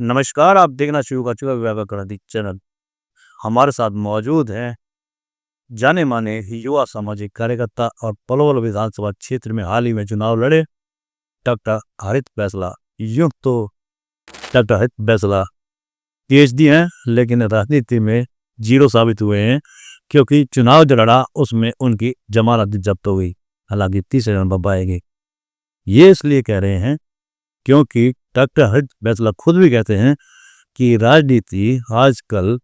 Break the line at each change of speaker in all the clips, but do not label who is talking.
नमस्कार, आप देखना शुरू कर चुके हैं व्याकरण चैनल। हमारे साथ मौजूद हैं जाने-माने युवा सामाजिक कार्यकर्ता और पलवल विधानसभा क्षेत्र में हाल ही में चुनाव लड़े डॉक्टर हरित बैंसला। यूँ तो डॉक्टर हरित बैंसला पीएचडी हैं, लेकिन राजनीति में जीरो साबित हुए हैं क्योंकि चुनाव जो लड़ा उसमें उनकी जमानत जब्त हो गई। हालांकि तीसरे नंबर पर आएगी। ये इसलिए कह रहे हैं क्योंकि डॉक्टर हरित बैंसला खुद भी कहते हैं कि राजनीति आजकल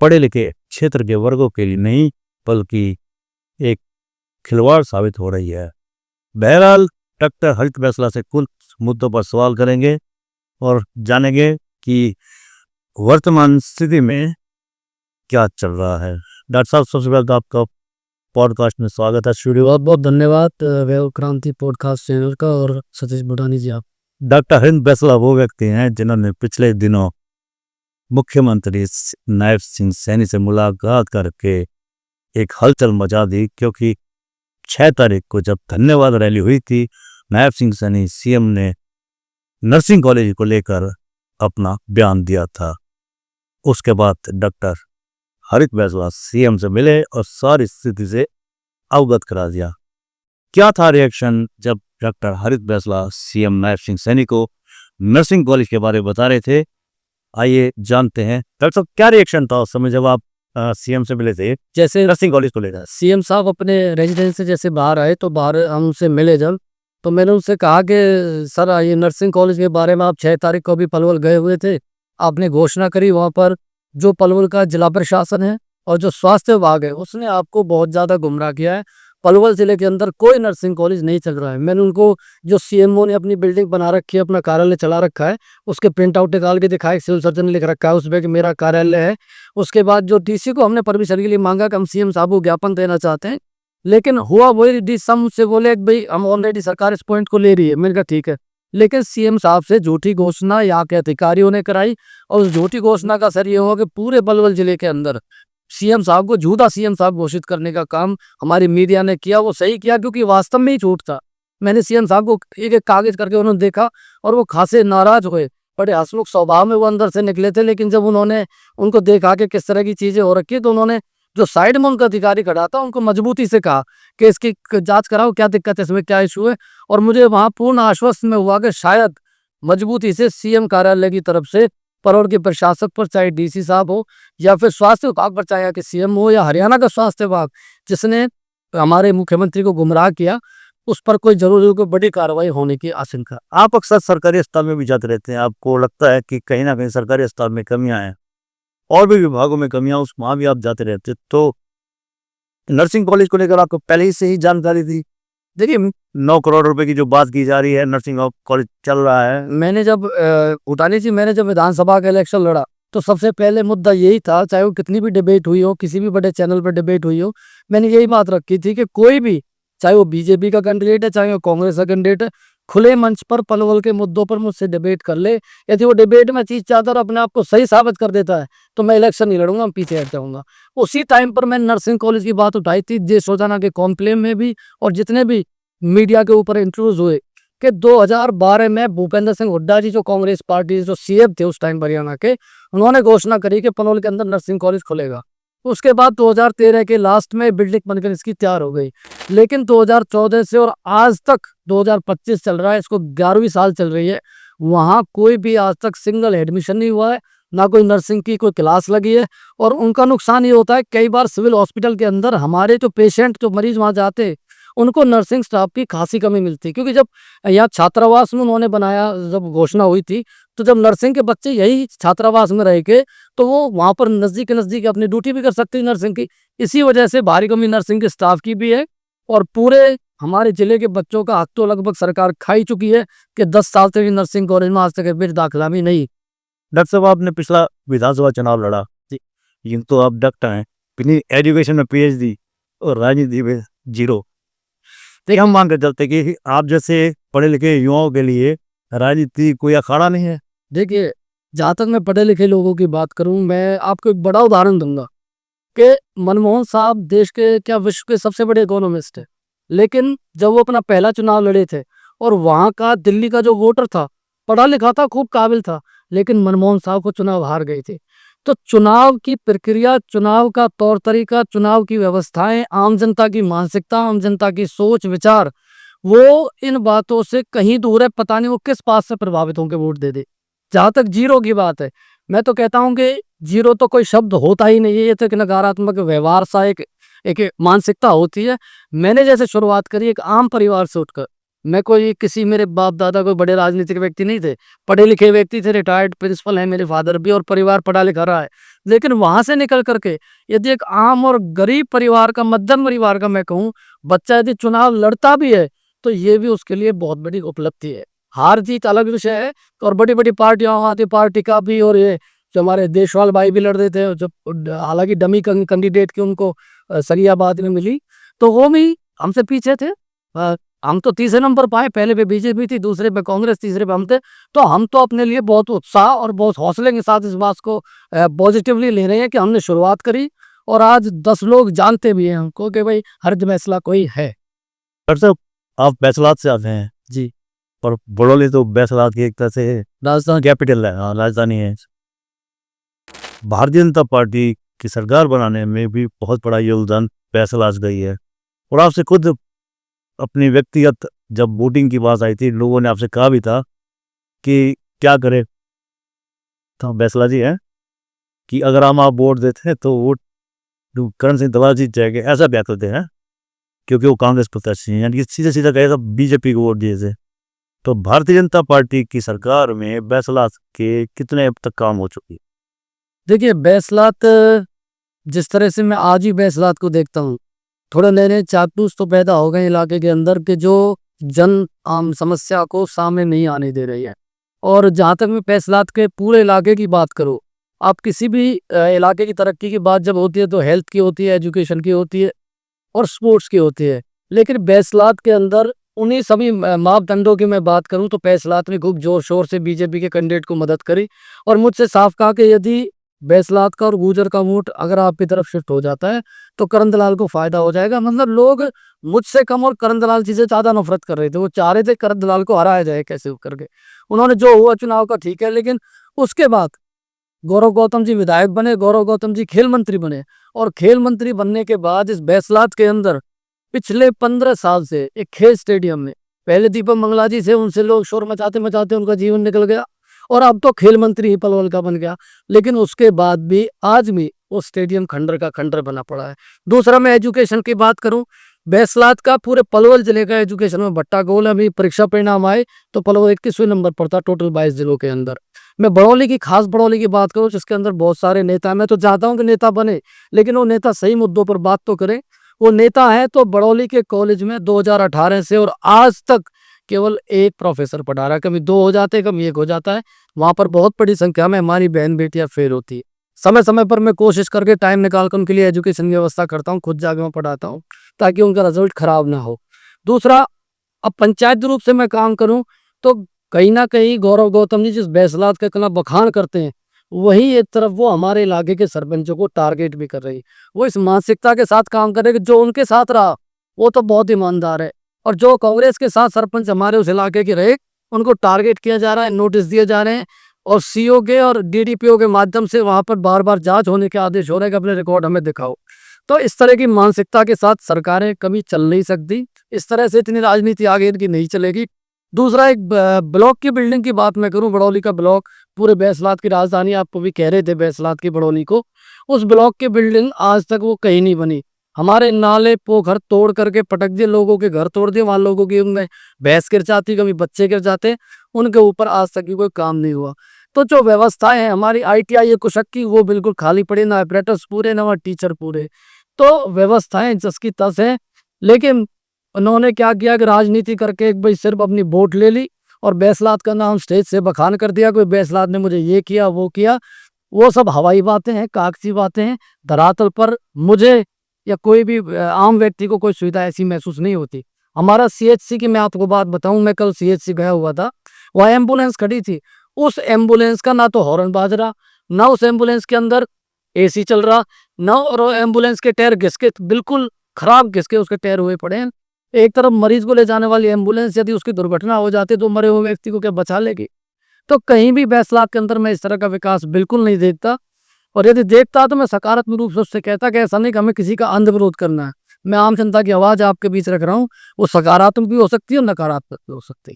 पढ़े लिखे क्षेत्र के वर्गों के लिए नहीं बल्कि एक खिलवाड़ साबित हो रही है। बहरहाल डॉक्टर हरित बैंसला से कुछ मुद्दों पर सवाल करेंगे और जानेंगे कि वर्तमान स्थिति में क्या चल रहा है। डॉक्टर साहब, सबसे पहले तो आपका पॉडकास्ट में स्वागत है। स्टूडियो
बहुत बहुत धन्यवाद वेव क्रांति पॉडकास्ट चैनल का और सतीश बुटानी जी। आप
डॉक्टर हरित बैंसला वो व्यक्ति हैं जिन्होंने पिछले दिनों मुख्यमंत्री नायब सिंह सैनी से मुलाकात करके एक हलचल मचा दी, क्योंकि 6 तारीख को जब धन्यवाद रैली हुई थी, नायब सिंह सैनी सीएम ने नर्सिंग कॉलेज को लेकर अपना बयान दिया था। उसके बाद डॉक्टर हरित बैंसला सीएम से मिले और सारी स्थिति से अवगत करा दिया। क्या था रिएक्शन जब डॉक्टर हरित बैंसला सीएम नायब सिंह सैनी को नर्सिंग कॉलेज के बारे में बता रहे थे? आइए जानते हैं। डॉक्टर साहब, क्या रिएक्शन था उस समय जब आप सीएम से मिले थे
जैसे
नर्सिंग कॉलेज को लेकर?
सीएम साहब अपने रेजिडेंस से जैसे बाहर आए तो बाहर हम उनसे मिले जब, तो मैंने उनसे कहा कि सर ये नर्सिंग कॉलेज के बारे में आप 6 तारीख को भी पलवल गए हुए थे, आपने घोषणा करी, वहाँ पर जो पलवल का जिला प्रशासन है और जो स्वास्थ्य विभाग है उसने आपको बहुत ज़्यादा गुमराह किया है। पलवल जिले के अंदर कोई नर्सिंग कॉलेज नहीं चल रहा है। मैंने उनको जो सीएमओ ने अपनी बिल्डिंग बना रखी है, अपना कार्यालय चला रखा है, उसके प्रिंट आउट निकाल के दिखाए, सिविल सर्जन ने लिख रखा है उसमें कि मेरा कार्यालय है। उसके बाद जो डीसी को हमने परमिशन के लिए मांगा कि हम सीएम साहब को ज्ञापन देना चाहते हैं, लेकिन हुआ वही, डी सम से बोले कि भाई हम ऑलरेडी सरकार इस पॉइंट को ले रही है। मैंने कहा ठीक है, लेकिन सीएम साहब से झूठी घोषणा यहाँ के अधिकारियों ने कराई और उस झूठी घोषणा का असर ये हुआ कि पूरे पलवल जिले के अंदर सीएम साहब को झूठा सीएम साहब घोषित करने का काम हमारी मीडिया ने किया। वो सही किया क्योंकि वास्तव में ही झूठ था। मैंने सीएम साहब को एक एक कागज करके उन्होंने देखा और वो खासे नाराज हुए। बड़े हंसमुख स्वभाव में वो अंदर से निकले थे, लेकिन जब उन्होंने उनको देखा कि किस तरह की चीजें हो रखी, तो उन्होंने जो साइड में उनका अधिकारी खड़ा था उनको मजबूती से कहा कि इसकी जांच कराओ, क्या दिक्कत है, इसमें क्या इशू है। और मुझे वहां पूर्ण आश्वस्त में हुआ कि शायद मजबूती से सीएम कार्यालय की तरफ से पलवल के प्रशासक पर, चाहे डीसी साहब हो या फिर स्वास्थ्य विभाग पर, चाहे कि सीएम हो या हरियाणा का स्वास्थ्य विभाग जिसने हमारे मुख्यमंत्री को गुमराह किया, उस पर कोई जरूर कोई बड़ी कार्रवाई होने की आशंका।
आप अक्सर सरकारी अस्पताल में भी जाते रहते हैं, आपको लगता है कि कहीं ना कहीं सरकारी अस्पताल में कमियां हैं और भी विभागों में कमियां, उस वहां भी आप जाते रहते, तो नर्सिंग कॉलेज को लेकर आपको पहले ही से ही जानकारी थी? देखिए, 9 करोड़ रुपए की जो बात की जा रही है, नर्सिंग कॉलेज चल रहा है।
मैंने जब उठानी थी, मैंने जब विधानसभा का इलेक्शन लड़ा तो सबसे पहले मुद्दा यही था, चाहे वो कितनी भी डिबेट हुई हो, किसी भी बड़े चैनल पर डिबेट हुई हो, मैंने यही बात रखी थी कि कोई भी, चाहे वो बीजेपी का कैंडिडेट है, चाहे वो कांग्रेस का कैंडिडेट है, खुले मंच पर पलवल के मुद्दों पर मुझसे डिबेट कर ले। यदि वो डिबेट में चीज चाहता और अपने आप को सही साबित कर देता है तो मैं इलेक्शन नहीं लड़ूंगा, मैं पीछे हट जाऊंगा। उसी टाइम पर मैंने नर्सिंग कॉलेज की बात उठाई थी, देश रोजाना के कॉम्प्लेन में भी और जितने भी मीडिया के ऊपर इंटरव्यूज हुए कि 2012 में भूपेंद्र सिंह हुड्डा जी, जो कांग्रेस पार्टी जो सीएम थे उस टाइम हरियाणा के, उन्होंने घोषणा करी कि पलवल के अंदर नर्सिंग कॉलेज खुलेगा। उसके बाद 2013 के लास्ट में बिल्डिंग बनकर इसकी तैयार हो गई, लेकिन 2014 से और आज तक 2025 चल रहा है, इसको 11वीं साल चल रही है, वहां कोई भी आज तक सिंगल एडमिशन नहीं हुआ है, ना कोई नर्सिंग की कोई क्लास लगी है। और उनका नुकसान ये होता है, कई बार सिविल हॉस्पिटल के अंदर हमारे जो पेशेंट, जो मरीज वहां जाते, उनको नर्सिंग स्टाफ की खासी कमी मिलती है। क्योंकि जब यहाँ छात्रावास में उन्होंने बनाया, जब घोषणा हुई थी, तो जब नर्सिंग के बच्चे यही छात्रावास में रह के, तो वो वहां पर नजदीक नजदीक अपनी ड्यूटी भी कर सकते हैं नर्सिंग की। इसी वजह से भारी कमी नर्सिंग के स्टाफ की भी है। और पूरे हमारे जिले के बच्चों का हक तो लगभग सरकार खा ही चुकी है कि 10 साल से नर्सिंग कॉलेज में आज तक एक दाखिला भी नहीं।
डॉक्टर साहब, आपने पिछला विधानसभा चुनाव लड़ा, यूं तो आप डॉक्टर हैं, अपनी एजुकेशन में पीएचडी और राजनीति में जीरो। देखिए, हम मान कर चलते कि आप जैसे पढ़े लिखे युवाओं के लिए राजनीति कोई अखाड़ा नहीं है।
देखिए, जहाँ तक मैं पढ़े लिखे लोगों की बात करूं, मैं आपको एक बड़ा उदाहरण दूंगा कि मनमोहन साहब देश के, क्या विश्व के सबसे बड़े इकोनॉमिस्ट है, लेकिन जब वो अपना पहला चुनाव लड़े थे और वहां का दिल्ली का जो वोटर था, पढ़ा लिखा था, खूब काबिल था, लेकिन मनमोहन साहब को चुनाव हार गए थे। तो चुनाव की प्रक्रिया, चुनाव का तौर तरीका, चुनाव की व्यवस्थाएं, आम जनता की मानसिकता, आम जनता की सोच विचार, वो इन बातों से कहीं दूर है। पता नहीं वो किस बात से प्रभावित होकर वोट दे दे। जहां तक जीरो की बात है, मैं तो कहता हूं कि जीरो तो कोई शब्द होता ही नहीं है। ये तो एक नकारात्मक व्यवहार सा, एक एक मानसिकता होती है। मैंने जैसे शुरुआत करी एक आम परिवार से उठकर, मैं कोई किसी मेरे बाप दादा कोई बड़े राजनीतिक व्यक्ति नहीं थे, पढ़े लिखे व्यक्ति थे, रिटायर्ड प्रिंसिपल है मेरे फादर भी, और परिवार पढ़ा लिखा रहा है। लेकिन वहां से निकल करके यदि एक आम और गरीब परिवार का, मध्यम परिवार का मैं कहूँ, बच्चा यदि चुनाव लड़ता भी है तो ये भी उसके लिए बहुत बड़ी उपलब्धि है। हार जीत अलग विषय है, और बड़ी बड़ी पार्टियां आती, पार्टी का भी, और ये जो हमारे देशवाल भाई भी लड़ रहे थे, जब हालांकि डमी कैंडिडेट की उनको सरियाबाद में मिली, तो वो भी हमसे पीछे थे। हम तो तीसरे नंबर पाए, पहले पे बीजेपी थी, दूसरे पे कांग्रेस, तीसरे पे हम थे। तो हम तो अपने लिए बहुत उत्साह और बहुत हौसले के साथ इस बात को पॉजिटिवली ले रहे हैं कि हमने शुरुआत करी, और आज 10 लोग जानते भी हैं हमको कि भाई हर्ज फैसला कोई है।
डॉक्टर साहब, आप बैसलात से आते हैं,
जी,
पर बड़ौली तो बैसलात की एक तरह से
राजस्थान
कैपिटल है, हाँ, राजधानी है। भारतीय जनता पार्टी की सरकार बनाने में भी बहुत बड़ा योगदान बैसलात गई है। और आपसे खुद अपनी व्यक्तिगत जब वोटिंग की बात आई थी, लोगों ने आपसे कहा भी था कि क्या करे, तो बैसला जी है कि अगर हम आप वोट देते हैं तो वोट करण सिंह दलाल जीत जाएंगे, ऐसा बयान करते हैं, क्योंकि वो कांग्रेस प्रत्याशी हैं, यानी कि सीधे सीधा कहेगा बीजेपी को वोट दिए थे। तो भारतीय जनता पार्टी की सरकार में बैसलात के कितने अब तक काम हो चुकी है?
देखिए, बैसलात जिस तरह से मैं आज ही बैसलात को देखता हूँ, थोड़ा नए नए चापलूस तो पैदा हो गए इलाके के अंदर के जो जन आम समस्या को सामने नहीं आने दे रही है। और जहाँ तक मैं बैसलात के पूरे इलाके की बात करूँ, आप किसी भी इलाके की तरक्की की बात जब होती है तो हेल्थ की होती है, एजुकेशन की होती है, और स्पोर्ट्स की होती है। लेकिन बैसलात के अंदर उन्हीं सभी मापदंडों की मैं बात करूं तो बैसलात ने खूब जोर शोर से बीजेपी के कैंडिडेट को मदद करी, और मुझसे साफ कहा कि यदि बैसलात का और गुर्जर का वोट अगर आपकी तरफ शिफ्ट हो जाता है तो करण दलाल को फायदा हो जाएगा। मतलब लोग मुझसे कम और करण दलाल जी से ज्यादा नफरत कर रहे थे। वो चाह रहे थे करण दलाल को हराया जाए कैसे करके। उन्होंने जो हुआ चुनाव का ठीक है, लेकिन उसके बाद गौरव गौतम जी विधायक बने, गौरव गौतम जी खेल मंत्री बने, और खेल मंत्री बनने के बाद इस बैसलात के अंदर पिछले 15 साल से एक खेल स्टेडियम में, पहले दीपक मंगला जी से, उनसे लोग शोर मचाते मचाते उनका जीवन निकल गया, और अब तो खेल मंत्री ही पलवल का बन गया। लेकिन उसके बाद भी आज भी वो स्टेडियम खंडर का खंडर बना पड़ा है। दूसरा, मैं एजुकेशन की बात करूं, बैसलात का पूरे पलवल जिले का एजुकेशन में भट्टा गोल है। अभी परीक्षा परिणाम आए तो पलवल 21वें नंबर पर था टोटल 22 जिलों के अंदर। मैं बड़ौली की, खास बड़ौली की बात करूं जिसके अंदर बहुत सारे नेता हैं, मैं तो चाहता हूं कि नेता बने, लेकिन वो नेता सही मुद्दों पर बात तो करें। वो नेता है तो बड़ौली के कॉलेज में 2018 से और आज तक केवल एक प्रोफेसर पढ़ा रहा है। कभी 2 हो जाते हैं, कभी 1 हो जाता है। वहां पर बहुत बड़ी संख्या में हमारी बहन बेटियां फेल होती है। समय समय पर मैं कोशिश करके टाइम निकाल कर उनके लिए एजुकेशन की व्यवस्था करता हूँ, खुद जाके मैं पढ़ाता हूँ ताकि उनका रिजल्ट खराब ना हो। दूसरा, अब पंचायत रूप से मैं काम करूं तो कहीं ना कहीं गौरव गौतम जी जिस बैसलात का इतना बखान करते हैं, वही एक तरफ वो हमारे इलाके के सरपंचों को टारगेट भी कर रही है। वो इस मानसिकता के साथ काम कर रहे हैं कि जो उनके साथ रहा वो तो बहुत ईमानदार है, और जो कांग्रेस के साथ सरपंच हमारे उस इलाके के रहे उनको टारगेट किया जा रहा है, नोटिस दिए जा रहे हैं, और सीओ के और डीडीपीओ के माध्यम से वहां पर बार बार जांच होने के आदेश हो रहे हैं कि अपने रिकॉर्ड हमें दिखाओ। तो इस तरह की मानसिकता के साथ सरकारें कभी चल नहीं सकती। इस तरह से इतनी राजनीति आगे इनकी नहीं चलेगी। दूसरा, एक ब्लॉक की बिल्डिंग की बात मैं करूं, बड़ौली का ब्लॉक पूरे बैसलात की राजधानी, आपको भी कह रहे थे बैसलात की बड़ौली को, उस ब्लॉक की बिल्डिंग आज तक वो कहीं नहीं बनी। हमारे नाले पोखर तोड़ करके पटक दिए, लोगों के घर तोड़ दिए, वहां लोगों की उनमें भैंस गिर जाती, कभी बच्चे गिर जाते, उनके ऊपर आज तक कोई काम नहीं हुआ। तो जो व्यवस्थाएं हैं हमारी ITI कुशक की, वो बिल्कुल खाली पड़ी, ना ऑपरेटर्स पूरे, ना वहाँ टीचर पूरे। तो व्यवस्थाएं जस की तस है, लेकिन उन्होंने क्या किया कि राजनीति करके एक भाई सिर्फ अपनी वोट ले ली और बैसलात का नाम स्टेज से बखान कर दिया, कोई बैसलात ने मुझे ये किया वो किया। वो सब हवाई बातें हैं, कागजी बातें हैं। धरातल पर मुझे या कोई भी आम व्यक्ति को कोई सुविधा ऐसी महसूस नहीं होती। हमारा CHC की मैं आपको बात बताऊं, मैं कल CHC गया हुआ था, वहाँ एम्बुलेंस खड़ी थी, उस एम्बुलेंस का ना तो हॉर्न बाज रहा, ना उस एम्बुलेंस के अंदर AC चल रहा, ना, और एम्बुलेंस के टायर घिसके, बिल्कुल खराब घिसके उसके टायर हुए पड़े हैं। एक तरफ मरीज को ले जाने वाली एम्बुलेंस, यदि उसकी दुर्घटना हो जाती तो मरे हुए व्यक्ति को क्या बचा लेगी? तो कहीं भी बैसलाब के अंदर मैं इस तरह का विकास बिल्कुल नहीं देखता। और यदि देखता तो मैं सकारात्मक रूप से उससे कहता कि ऐसा नहीं कि हमें किसी का अंध विरोध करना है। मैं आम जनता की आवाज़ आपके बीच रख रहा हूँ, वो सकारात्मक भी हो सकती है और नकारात्मक भी हो सकती है।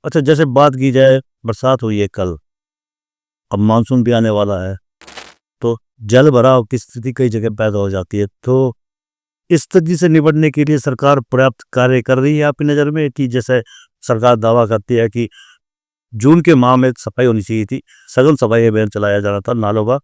अच्छा, जैसे बात की जाए, बरसात हुई है कल, अब मानसून भी आने वाला है, तो जल भराव की स्थिति कई जगह पैदा हो जाती है। तो इस स्थिति से निपटने के लिए सरकार पर्याप्त कार्य कर रही है आपकी नज़र में? कि जैसे सरकार दावा करती है कि जून के माह में सफाई होनी चाहिए थी, सघन सफाई अभियान चलाया जाना था नालों का,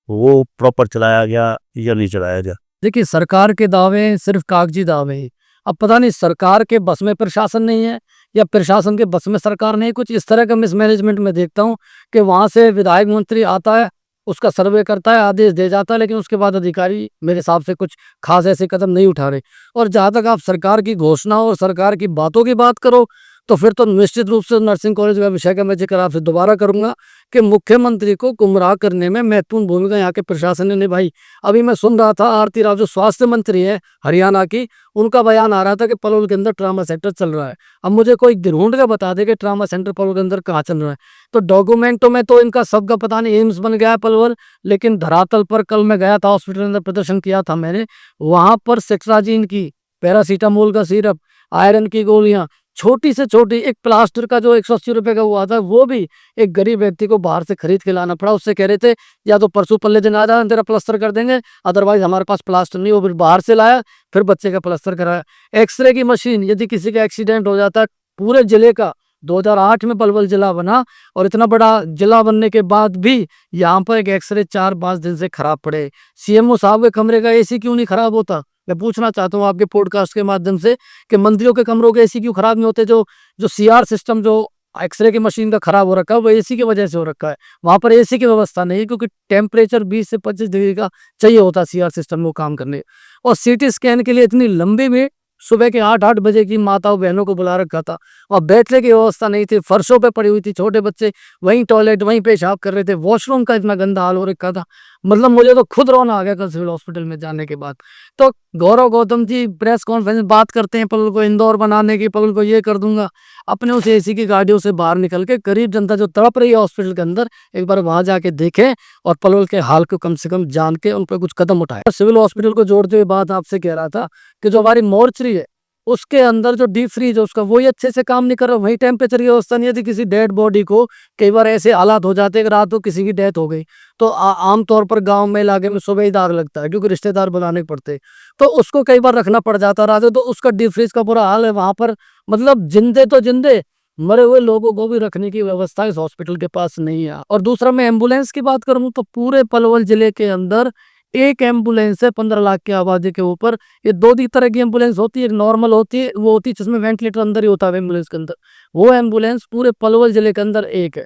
वो प्रॉपर चलाया गया या नहीं चलाया गया?
देखिए, सरकार के दावे सिर्फ कागजी दावे हैं। अब पता नहीं सरकार के बस में प्रशासन नहीं है या प्रशासन के बस में सरकार नहीं है। कुछ इस तरह का मिसमैनेजमेंट मैं देखता हूँ कि वहाँ से विधायक मंत्री आता है, उसका सर्वे करता है, आदेश दे जाता है, लेकिन उसके बाद अधिकारी मेरे हिसाब से कुछ खास ऐसे कदम नहीं उठा रहे। और जहाँ तक आप सरकार की घोषणा और सरकार की बातों की बात करो, तो फिर तो निश्चित रूप से नर्सिंग कॉलेज का विषय का मैं जिक्र आपसे दोबारा करूंगा कि मुख्यमंत्री को गुमराह करने में महत्वपूर्ण भूमिका यहाँ के प्रशासन ने निभाई। अभी मैं सुन रहा था आरती राव जो स्वास्थ्य मंत्री है हरियाणा की, उनका बयान आ रहा था कि पलवल के अंदर ट्रामा सेंटर चल रहा है। अब मुझे कोई ढूंढ के बता दे कि ट्रामा सेंटर पलवल के अंदर कहाँ चल रहा है। तो डॉक्यूमेंटों में तो इनका सबका पता नहीं एम्स बन गया है पलवल, लेकिन धरातल पर कल मैं गया था, हॉस्पिटल के अंदर प्रदर्शन किया था मैंने, वहां पर सिट्राजिन की, पैरासीटामोल का सिरप, आयरन की गोलियां, छोटी से छोटी एक प्लास्टर का जो 180 रुपए का हुआ था, वो भी एक गरीब व्यक्ति को बाहर से खरीद के लाना पड़ा। उससे कह रहे थे या तो परसों पल्ले दिन आ जाए तेरा प्लास्टर कर देंगे, अदरवाइज हमारे पास प्लास्टर नहीं। वो फिर बाहर से लाया, फिर बच्चे का प्लास्टर कराया। एक्सरे की मशीन, यदि किसी का एक्सीडेंट हो जाता पूरे जिले का, 2008 में पलवल जिला बना और इतना बड़ा जिला बनने के बाद भी यहाँ पर एक एक्सरे 4-5 दिन से खराब पड़े। सीएमओ साहब के कमरे का एसी क्यों नहीं खराब होता? मैं पूछना चाहता हूँ आपके पॉडकास्ट के माध्यम से कि मंत्रियों के कमरों के एसी क्यों खराब नहीं होते? जो जो सीआर सिस्टम जो एक्सरे की मशीन का खराब हो रखा है, वो एसी की वजह से हो रखा है। वहां पर एसी की व्यवस्था नहीं है, क्योंकि टेम्परेचर 20 से 25 डिग्री का चाहिए होता सीआर सिस्टम को काम करने। और सीटी स्कैन के लिए इतनी लंबी में सुबह के 8-8 बजे की माताओं बहनों को बुला रखा था, और बैठने की व्यवस्था नहीं थी, फर्शों पे पड़ी हुई थी, छोटे बच्चे वहीं टॉयलेट वहीं पेशाब कर रहे थे, वॉशरूम का इतना गंदा हाल हो रखा था। मतलब मुझे तो खुद रोना आ गया कल सिविल हॉस्पिटल में जाने के बाद। तो गौरव गौतम जी प्रेस कॉन्फ्रेंस में बात करते हैं पलवल को इंदौर बनाने की, पलवल को ये कर दूंगा, अपने उस एसी की गाड़ियों से बाहर निकल के गरीब जनता जो तड़प रही है हॉस्पिटल के अंदर, एक बार वहां जाके देखें और पलवल के हाल को कम से कम जान के उन पर कुछ कदम उठाए। सिविल हॉस्पिटल को जोड़ते हुए बात आपसे कह रहा था कि जो हमारी मोर्चरी है उसके अंदर जो डीप फ्रीज है उसका वही अच्छे से काम नहीं कर रहा, वही टेम्परेचर की व्यवस्था नहीं है। यदि किसी डेड बॉडी को कई बार ऐसे हालात हो जाते हैं कि रात को किसी की डेथ हो गई, तो आमतौर पर गांव में इलाके में सुबह ही दाग लगता है, क्योंकि रिश्तेदार बुलाने पड़ते, तो उसको कई बार रखना पड़ जाता रात को, तो उसका डीप फ्रीज का बुरा हाल है वहां पर। मतलब जिंदे तो जिंदे, मरे हुए लोगों को भी रखने की व्यवस्था इस हॉस्पिटल के पास नहीं है। और दूसरा, मैं एम्बुलेंस की बात करूं तो पूरे पलवल जिले के अंदर एक एम्बुलेंस है 15 लाख की आबादी के ऊपर। ये दो दी तरह की एम्बुलेंस होती है, एक नॉर्मल होती है, वो होती है जिसमें वेंटिलेटर अंदर ही होता है एम्बुलेंस के अंदर। वो एम्बुलेंस पूरे पलवल जिले के अंदर एक है,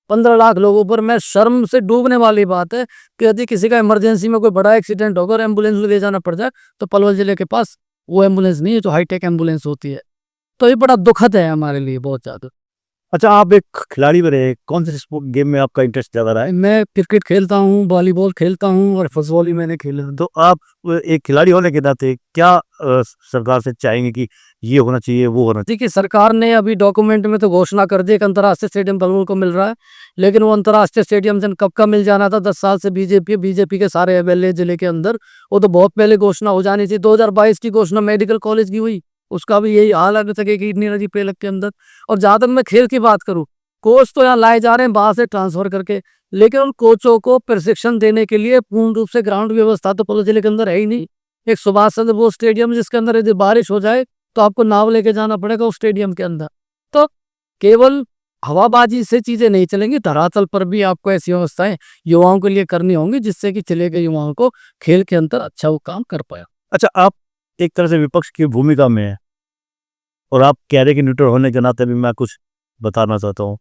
15 लाख लोगों पर। मैं शर्म से डूबने वाली बात है कि यदि किसी का इमरजेंसी में कोई बड़ा एक्सीडेंट होगा और एम्बुलेंस ले जाना पड़ जाए, तो पलवल जिले के पास वो एम्बुलेंस नहीं है जो हाईटेक एम्बुलेंस होती है। तो ये बड़ा दुखद है हमारे लिए, बहुत ज्यादा।
अच्छा, आप एक खिलाड़ी बने, कौन से स्पोर्ट गेम में आपका इंटरेस्ट ज़्यादा रहा है?
मैं क्रिकेट खेलता हूँ, वॉलीबॉल खेलता हूँ और फुटबॉल ही मैंने खेला।
तो आप एक खिलाड़ी होने के नाते क्या सरकार से चाहेंगे कि ये होना चाहिए, वो होना चाहिए?
देखिए, सरकार ने अभी डॉक्यूमेंट में तो घोषणा कर दी कि अंतर्राष्ट्रीय स्टेडियम पलवल को मिल रहा है, लेकिन वो अंतर्राष्ट्रीय स्टेडियम जन कब का मिल जाना था? 10 साल से बीजेपी के सारे एमएलए जिले के अंदर, वो तो बहुत पहले घोषणा हो जानी थी। 2022 की घोषणा मेडिकल कॉलेज की हुई, उसका भी यही हाल है सके कि नीरजी प्लेलक के अंदर। और जहां तक मैं खेल की बात करूं, कोच तो यहाँ लाए जा रहे हैं बाहर से ट्रांसफर करके, लेकिन उन कोचों को प्रशिक्षण देने के लिए पूर्ण रूप से ग्राउंड व्यवस्था तो पलवल जिले के अंदर है ही नहीं। एक सुभाष चंद्र बोस स्टेडियम जिसके अंदर यदि बारिश हो जाए तो आपको नाव लेके जाना पड़ेगा उस स्टेडियम के अंदर। तो केवल हवाबाजी से चीजें नहीं चलेंगी, धरातल पर भी आपको ऐसी व्यवस्थाएं युवाओं के लिए करनी होंगी जिससे कि चले गए युवाओं को खेल के अंदर अच्छा वो काम कर पाया।
अच्छा, आप एक तरह से विपक्ष की भूमिका में हैं और आप कह रहे कि न्यूट्रल होने के नाते भी मैं कुछ बताना चाहता हूँ।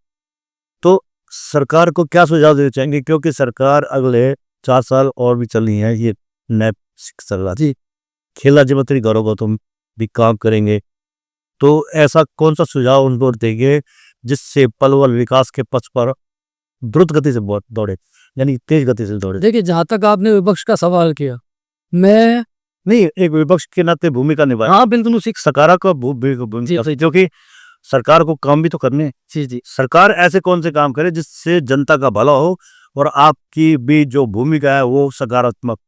तो सरकार को क्या सुझाव देना चाहेंगे, क्योंकि सरकार अगले 4 साल और भी चलनी है, ये नैप चल रहा
जी,
खेल राज्य मंत्री गौरव गौतम भी काम करेंगे, तो ऐसा कौन सा सुझाव उनको देंगे जिससे पलवल विकास के पथ पर द्रुत गति से दौड़े, यानी तेज गति से दौड़े?
देखिए, जहां तक आपने विपक्ष का सवाल किया, मैं
नहीं, एक विपक्ष के नाते भूमिका निभाए,
हाँ बिल्कुल उसी
सकारात्मक भूमिका
जी
से, क्योंकि सरकार को काम भी तो करने हैं।
जी, जी।
सरकार ऐसे कौन से काम करे जिससे जनता का भला हो और आपकी भी जो भूमिका है वो सकारात्मक।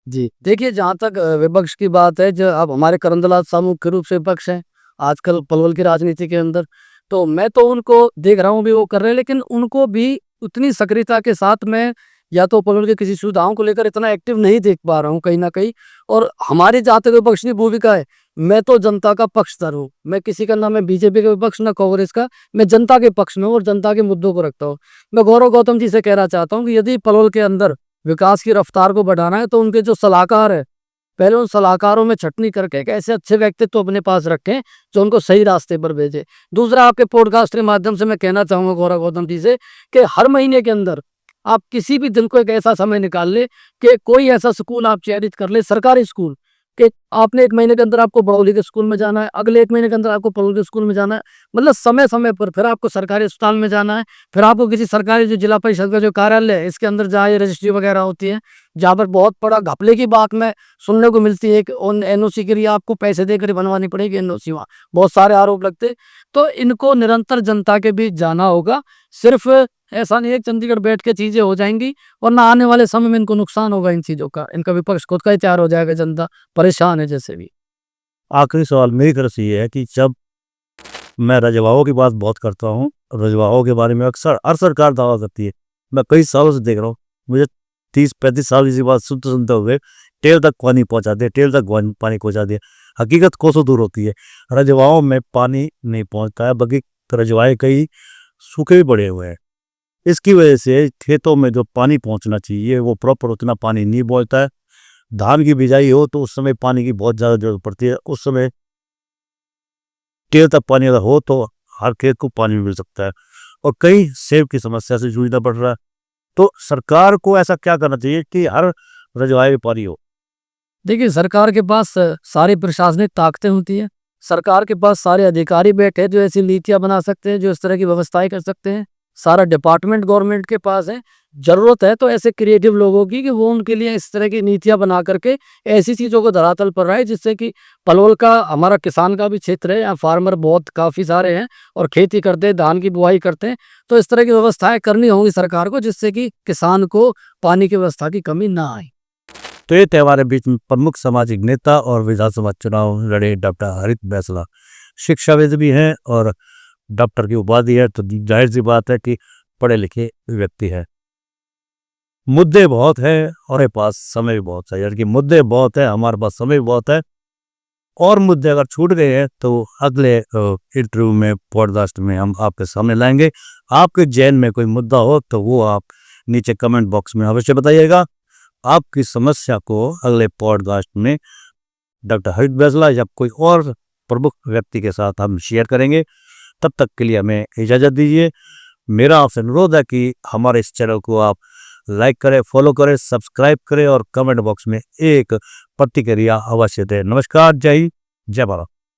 जी, देखिए जहाँ तक विपक्ष की बात है, जो अब हमारे करंदलाल साहब मुख्य रूप से विपक्ष हैं, आजकल पलवल की राजनीति के अंदर। तो मैं तो उनको देख रहा हूँ भी वो कर रहे हैं, लेकिन उनको भी उतनी सक्रियता के साथ मैं या तो पलवल के किसी सुविधाओं को लेकर इतना एक्टिव नहीं देख पा रहा हूँ कहीं न कहीं। और हमारी जहाँ तक विपक्ष की भूमिका है, मैं तो जनता का पक्षधर हूँ। मैं किसी का ना मैं बीजेपी का विपक्ष ना कांग्रेस का, मैं जनता के पक्ष में हूँ और जनता के मुद्दों को रखता हूँ। मैं गौरव गौतम जी से कहना चाहता हूँ कि यदि पलवल के अंदर विकास की रफ्तार को बढ़ाना है तो उनके जो सलाहकार है, पहले उन सलाहकारों में छँटनी करके एक ऐसे अच्छे व्यक्तित्व अपने पास रखें जो उनको सही रास्ते पर भेजे। दूसरा, आपके पॉडकास्ट के माध्यम से मैं कहना चाहूँगा गौरव गौतम जी से कि हर महीने के अंदर आप किसी भी दिन को एक ऐसा समय निकाल लें कि कोई ऐसा स्कूल आप चयनित कर लें, सरकारी स्कूल, कि आपने 1 महीने के अंदर आपको बरौली के स्कूल में जाना है, अगले 1 महीने के अंदर आपको पलवल के स्कूल में जाना है। मतलब समय-समय पर फिर आपको सरकारी अस्पताल में जाना है, फिर आपको किसी सरकारी जो जिला परिषद का जो कार्यालय है, इसके अंदर जहाँ ये रजिस्ट्री वगैरह होती है, जहाँ पर बहुत बड़ा घपले की बात में सुनने को मिलती है कि उन एनओसी के लिए आपको पैसे देकर ही बनवानी पड़ेगी एनओसी, वहाँ बहुत सारे आरोप लगते हैं। तो इनको निरंतर जनता के बीच जाना होगा। सिर्फ ऐसा नहीं है कि चंडीगढ़ बैठ के चीजें हो जाएंगी, वरना आने वाले समय में इनको नुकसान होगा इन चीजों का। इनका विपक्ष खुद का ही तैयार हो जाएगा, जनता परेशान है जैसे भी।
आखिरी सवाल मेरी तरफ से ये है कि जब मैं रजवाओं की बात बहुत करता हूँ, रजवाओं के बारे में अक्सर हर सरकार दावा करती है। मैं कई सालों से देख रहा हूँ, मुझे 30-35 साल इसी बात सुनते हुए टेल तक पानी पहुँचा दिया, टेल तक पानी पहुँचा दिया। हकीकत कोसों दूर होती है, रजवाओं में पानी नहीं पहुँचता है, बल्कि रजवाए कई सूखे भी पड़े हुए हैं। इसकी वजह से खेतों में जो पानी पहुँचना चाहिए वो प्रॉपर उतना पानी नहीं पहुँचता है। धान की बिजाई हो तो उस समय पानी की बहुत ज़्यादा जरूरत पड़ती है, उस समय टेल तक पानी अगर हो तो हर खेत को पानी मिल सकता है। और कई सेब की समस्या से जूझना पड़ रहा है। तो सरकार को ऐसा क्या करना चाहिए कि हर रजवाए में पानी हो।
देखिए, सरकार के पास सारी प्रशासनिक ताकतें होती हैं। सरकार के पास सारे अधिकारी बैठे हैं जो ऐसी नीतियाँ बना सकते हैं, जो इस तरह की व्यवस्थाएँ कर सकते हैं। सारा डिपार्टमेंट गवर्नमेंट के पास है। ज़रूरत है तो ऐसे क्रिएटिव लोगों की कि वो उनके लिए इस तरह की नीतियाँ बना करके ऐसी चीज़ों को धरातल पर लाए जिससे कि पलवल का, हमारा किसान का भी क्षेत्र है, यहाँ फार्मर बहुत काफ़ी सारे हैं और खेती करते हैं, धान की बुआई करते हैं। तो इस तरह की व्यवस्थाएँ करनी होंगी सरकार को, जिससे कि किसान को पानी की व्यवस्था की कमी ना आए।
तो ये त्योहार बीच में प्रमुख सामाजिक नेता और विधानसभा चुनाव लड़े डॉक्टर हरित बैंसला शिक्षाविद भी हैं और डॉक्टर की उपाधि है, तो जाहिर सी बात है कि पढ़े लिखे व्यक्ति है। मुद्दे बहुत है हमारे पास, समय भी बहुत है, यानी कि मुद्दे बहुत है, हमारे पास समय भी बहुत है। और मुद्दे अगर छूट गए हैं तो अगले इंटरव्यू में, पॉडकास्ट में हम आपके सामने लाएंगे। आपके जहन में कोई मुद्दा हो तो वो आप नीचे कमेंट बॉक्स में अवश्य बताइएगा। आपकी समस्या को अगले पॉडकास्ट में डॉक्टर हरित बैंसला या कोई और प्रमुख व्यक्ति के साथ हम शेयर करेंगे। तब तक के लिए हमें इजाज़त दीजिए। मेरा आपसे अनुरोध है कि हमारे इस चैनल को आप लाइक करें, फॉलो करें, सब्सक्राइब करें और कमेंट बॉक्स में एक प्रतिक्रिया अवश्य दें। नमस्कार, जय हिंद, जय भारत।